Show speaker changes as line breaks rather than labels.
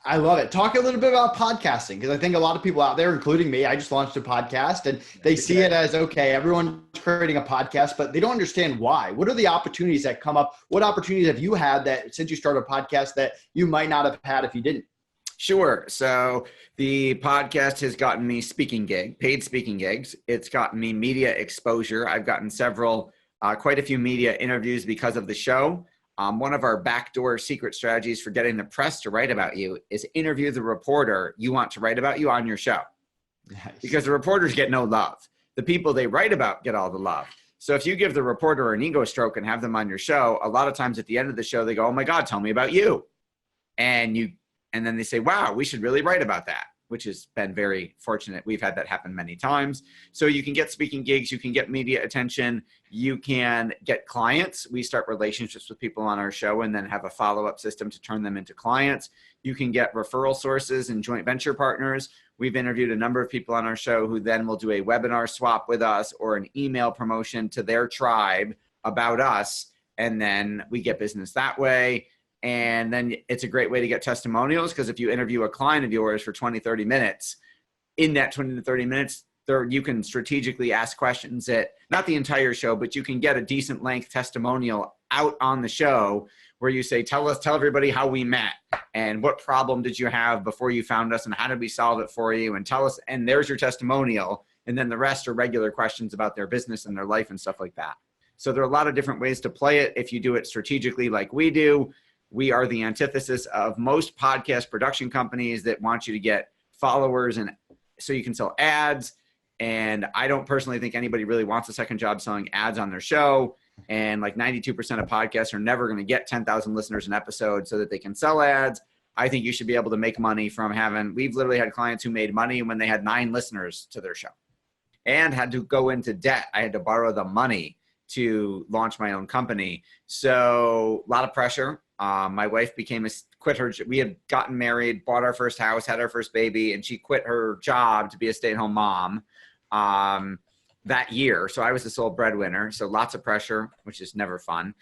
I love it. Talk a little bit about podcasting because I think a lot of people out there, including me, I just launched a podcast and they see it as okay, everyone's creating a podcast, but they don't understand why. What are the opportunities that come up? What opportunities have you had that since you started a podcast that you might not have had if you didn't?
Sure. So the podcast has gotten me paid speaking gigs. It's gotten me media exposure. I've gotten quite a few media interviews because of the show. One of our backdoor secret strategies for getting the press to write about you is interview the reporter you want to write about you on your show. Nice. Because the reporters get no love. The people they write about get all the love. So if you give the reporter an ego stroke and have them on your show, a lot of times at the end of the show, they go, "Oh my God, tell me about you." And then they say, "Wow, we should really write about that," which has been very fortunate. We've had that happen many times. So you can get speaking gigs, you can get media attention, you can get clients. We start relationships with people on our show and then have a follow-up system to turn them into clients. You can get referral sources and joint venture partners. We've interviewed a number of people on our show who then will do a webinar swap with us or an email promotion to their tribe about us. And then we get business that way. And then it's a great way to get testimonials because if you interview a client of yours for 20, 30 minutes, in that 20 to 30 minutes, you can strategically ask questions at not the entire show, but you can get a decent length testimonial out on the show where you say, tell everybody how we met and what problem did you have before you found us and how did we solve it for you, and tell us, and there's your testimonial. And then the rest are regular questions about their business and their life and stuff like that. So there are a lot of different ways to play it. If you do it strategically like we do, we are the antithesis of most podcast production companies that want you to get followers and so you can sell ads. And I don't personally think anybody really wants a second job selling ads on their show. And like 92% of podcasts are never going to get 10,000 listeners an episode so that they can sell ads. I think you should be able to make money from we've literally had clients who made money when they had 9 listeners to their show and had to go into debt. I had to borrow the money to launch my own company. So a lot of pressure. My wife we had gotten married, bought our first house, had our first baby, and she quit her job to be a stay-at-home mom that year. So I was the sole breadwinner. So lots of pressure, which is never fun.